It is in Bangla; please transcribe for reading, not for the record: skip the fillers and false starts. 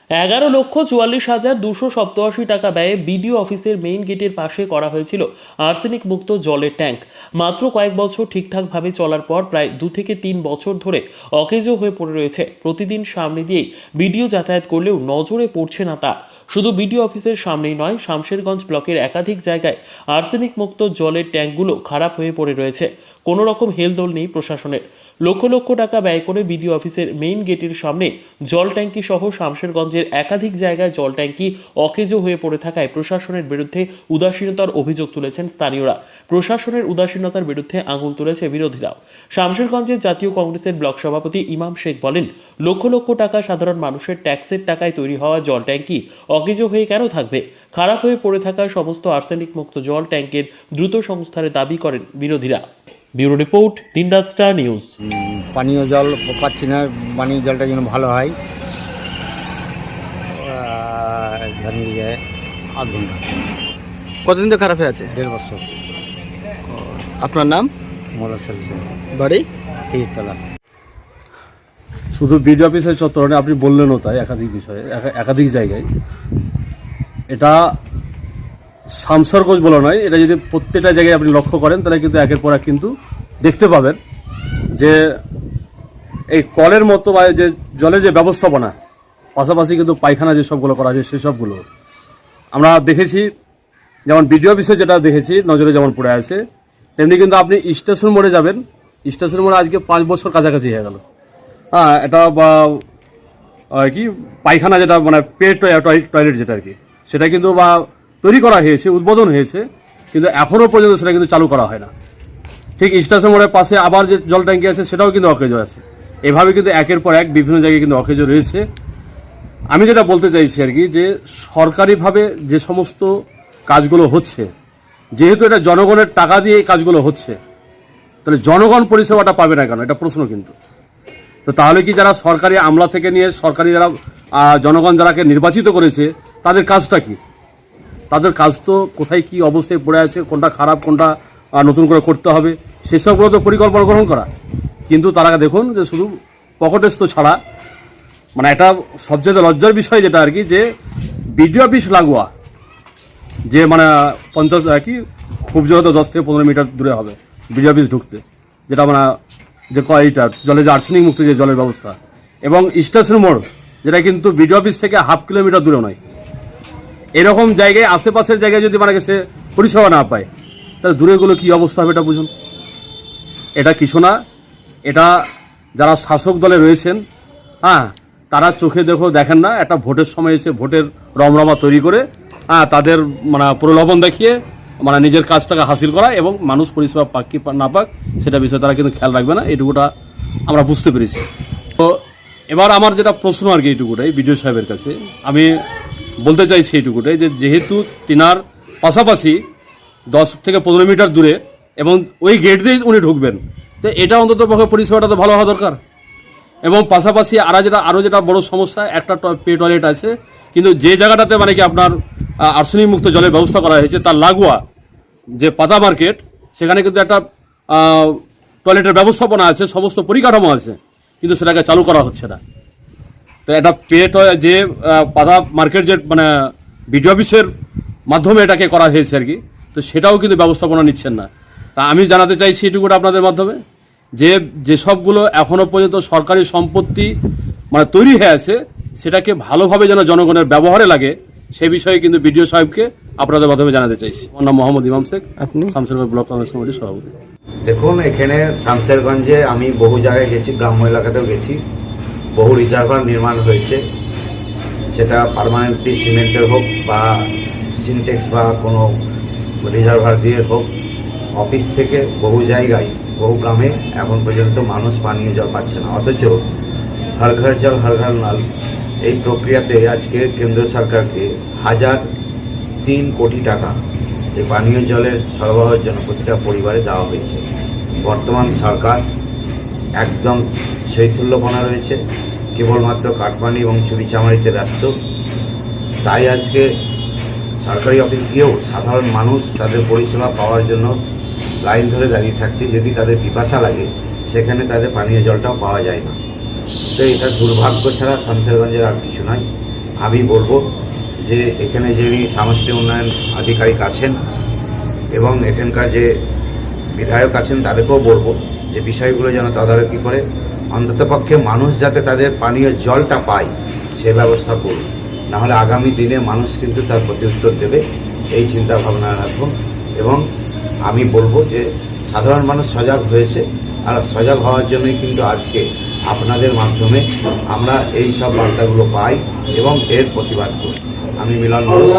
11,44,287 টাকা ব্যয়ে বিডিও অফিসের মেইন গেটের পাশে করা হয়েছিল আর্সেনিক মুক্ত জলের ট্যাঙ্ক। মাত্র কয়েক বছর ঠিকঠাকভাবে চলার পর প্রায় 2 থেকে 3 বছর ধরে অকেজো হয়ে পড়ে রয়েছে। প্রতিদিন সামনে দিয়েই বিডিও যাতায়াত করলেও নজরে পড়ছে না তা। শুধু বিডিও অফিসের সামনেই নয়, শামশেরগঞ্জ ব্লকের একাধিক জায়গায় আর্সেনিক মুক্ত জলের ট্যাঙ্কগুলো খারাপ হয়ে পড়ে রয়েছে। কোনো রকম হেলদোল নেই প্রশাসনের। লক্ষ লক্ষ টাকা ব্যয় করে বিডিও অফিসের মেইন গেটের সামনে জল ট্যাঙ্কি সহ শামশেরগঞ্জের একাধিক জায়গায় জল ট্যাঙ্কি অকেজো হয়ে পড়ে থাকায় প্রশাসনের বিরুদ্ধে উদাসীনতার অভিযোগ তুলেছেন স্থানীয়রা। প্রশাসনের উদাসীনতার বিরুদ্ধে আঙুল তুলেছে বিরোধীরাও। শামশেরগঞ্জের জাতীয় কংগ্রেসের ব্লক সভাপতি ইমাম শেখ বলেন, লক্ষ লক্ষ টাকা সাধারণ মানুষের ট্যাক্সের টাকায় তৈরি হওয়া জল ট্যাঙ্কি অকেজো হয়ে কেন থাকবে? খারাপ হয়ে পড়ে থাকা সমস্ত আর্সেনিক মুক্ত জল ট্যাঙ্কের দ্রুত সংস্কারের দাবি করেন বিরোধীরা। ব্যুরো রিপোর্ট, দিনরাত স্টার নিউজ। পানীয় জল পাচ্ছি না, পানীয় জলটা যেন ভালো হয়। আধ ঘন্টা, কতদিন তো খারাপ হয়ে আছে? 1.5 বছর। আপনার নাম? মোদাসের বাড়ি? তিরতলা। শুধু বিডিও অফিসের চত্বরে আপনি বললেনও তাই, একাধিক বিষয়ে একাধিক জায়গায় এটা শামশেরগঞ্জ বলা নয়, এটা যদি প্রত্যেকটা জায়গায় আপনি লক্ষ্য করেন তাহলে কিন্তু একের পর এক কিন্তু দেখতে পাবেন যে এই কলের মতো বা যে জলের যে ব্যবস্থাপনা, পাশাপাশি কিন্তু পায়খানা যেসবগুলো করা হয় সেসবগুলো আমরা দেখেছি। যেমন বিডিও অফিসে যেটা দেখেছি নজরে যেমন পড়ে আছে, তেমনি কিন্তু আপনি স্টেশন মোড়ে যাবেন, স্টেশন মোড়ে আজকে 5 বছর কাছাকাছি হয়ে গেল। হ্যাঁ, এটা বা কি পায়খানা যেটা মানে টয়লেট যেটা আর কি, সেটা কিন্তু বা তৈরি করা হয়েছে, উদ্বোধন হয়েছে, কিন্তু এখনও পর্যন্ত সেটা কিন্তু চালু করা হয় না। ঠিক স্টেশন মোড়ের পাশে আবার যে জল ট্যাঙ্কি আছে সেটাও কিন্তু অকেজো আছে। এভাবে কিন্তু একের পর এক বিভিন্ন জায়গায় কিন্তু অকেজো রয়েছে। আমি যেটা বলতে চাইছি আর কি, যে সরকারিভাবে যে সমস্ত কাজগুলো হচ্ছে, যেহেতু এটা জনগণের টাকা দিয়ে এই কাজগুলো হচ্ছে, তাহলে জনগণ পরিষেবাটা পাবে না কেন? এটা প্রশ্ন কিন্তু। তো তাহলে কি যারা সরকারি আমলা থেকে নিয়ে সরকারি যারা জনগণ যারাকে নির্বাচিত করেছে তাদের কাজটা কি? তাদের কাজ তো কোথায় কি অবস্থায় পড়ে আছে, কোনটা খারাপ কোনটা নতুন করে করতে হবে সেসবগুলো তো পরিকল্পনা গ্রহণ করা। কিন্তু তারা দেখুন যে শুধু পকেটেস্থ ছাড়া, মানে এটা সবচেয়ে লজ্জার বিষয় যেটা আর কি, যে বিডিও অফিস লাগোয়া যে মানে 50 কি খুব জোর 10 থেকে 15 মিটার দূরে হবে বিডিও অফিস ঢুকতে, যেটা মানে যে এইটা জলে যে আর্সেনিক মুক্ত যে জলের ব্যবস্থা, এবং স্টেশন মোড় যেটা কিন্তু বিডিও অফিস থেকে 1/2 কিলোমিটার দূরে নয়। এরকম জায়গায় আশেপাশের জায়গায় যদি মানে সে পরিষেবা না পায়, তাহলে দূরেগুলো কী অবস্থা হবে এটা বুঝুন। এটা কিছু না, এটা যারা শাসক দলে রয়েছেন, হ্যাঁ, তারা চোখে দেখেন না, একটা ভোটের সময় এসে ভোটের রমরমা তৈরি করে তাদের মানে প্রলোভন দেখিয়ে মানে নিজের কাজটাকে হাসিল করা, এবং মানুষ পরিষেবা পাক কি না পাক সেটা বিষয়ে তারা কিন্তু খেয়াল রাখবে না। এইটুকুটা আমরা বুঝতে পেরেছি। তো এবার আমার যেটা প্রশ্ন আর কি, এইটুকুটাই বিডিও সাহেবের কাছে আমি বলতে চাইছি এইটুকুটাই, যে যেহেতু তিনার পাশাপাশি 10 থেকে 15 মিটার দূরে এবং ওই গেট দিয়েই উনি ঢুকবেন, তো এটা অন্তত পক্ষে পরিষেবাটা তো ভালো হওয়া দরকার। এবং পাশাপাশি আরও যেটা বড় সমস্যা, একটা টয়লেট আছে, কিন্তু যে জায়গাটাতে মানে কি আপনার আর্সেনিক মুক্ত জলের ব্যবস্থা করা হয়েছে তার লাগোয়া যে পাতা মার্কেট, সেখানে কিন্তু একটা টয়লেটের ব্যবস্থাপনা আছে, সমস্ত পরিকাঠামো আছে, কিন্তু সেটাকে চালু করা হচ্ছে না। তো এটা যে পাতা মার্কেট যে মানে বিডিও অফিসের মাধ্যমে এটাকে করা হয়েছে আর কি, তো সেটাও কিন্তু ব্যবস্থাপনা নিচ্ছেন না। তা আমি জানাতে চাইছি এটুকুটা আপনাদের মাধ্যমে, যেসবগুলো এখনও পর্যন্ত সরকারি সম্পত্তি মানে তৈরি হয়ে আছে, সেটাকে ভালোভাবে যেন জনগণের ব্যবহারে লাগে, সে বিষয়ে কিন্তু বিডিও সাহেবকে আপনাদের মাধ্যমে জানাতে চাইছি। আমার নাম মোহাম্মদ ইমাম শেখ, আপনি শামশেরগঞ্জ ব্লক কংগ্রেস কমিটির সভাপতি। দেখুন, এখানে শামশেরগঞ্জে আমি বহু জায়গায় গেছি, গ্রাম্য এলাকাতেও গেছি, বহু রিজার্ভার নির্মাণ হয়েছে, সেটা পার্মানেন্টলি সিমেন্টের হোক বা সিনটেক্স বা কোনো রিজার্ভার দিয়ে হোক। অফিস থেকে বহু জায়গায় বহু গ্রামে এখন পর্যন্ত মানুষ পানীয় জল পাচ্ছে না, অথচ হর ঘর জল হর ঘর নল এই প্রক্রিয়াতে আজকে কেন্দ্র সরকারকে 1,003 কোটি টাকা এই পানীয় জলের সরবরাহের জন্য প্রতিটা পরিবারে দেওয়া হয়েছে। বর্তমান সরকার একদম শৈথল্যপনা রয়েছে, কেবলমাত্র কাটমানি এবং চুরিচামারিতে ব্যস্ত। তাই আজকে সরকারি অফিস গিয়েও সাধারণ মানুষ তাদের পরিষেবা পাওয়ার জন্য লাইন ধরে দাঁড়িয়ে থাকছে। যদি তাদের পিপাসা লাগে, সেখানে তাদের পানীয় জলটাও পাওয়া যায় না। তো এটা দুর্ভাগ্য ছাড়া শামশেরগঞ্জের আর কিছু নয়। আমি বলবো যে এখানে যিনি সমষ্টি উন্নয়ন আধিকারিক আছেন এবং এখানকার যে বিধায়ক আছেন তাদেরকেও বলবো যে বিষয়গুলো যেন তদারকি করে অন্ততপক্ষে মানুষ যাতে তাদের পানীয় জলটা পায় সে ব্যবস্থা করুন। নাহলে আগামী দিনে মানুষ কিন্তু তার প্রতি উত্তর দেবে, এই চিন্তা ভাবনা রাখুন। এবং আমি বলবো যে সাধারণ মানুষ সজাগ হয়েছে, আর সজাগ হওয়ার জন্যই কিন্তু আজকে আপনাদের মাধ্যমে আমরা এই সব বার্তাগুলো পাই এবং এর প্রতিবাদ করি। আমি মিলন ঘোষ।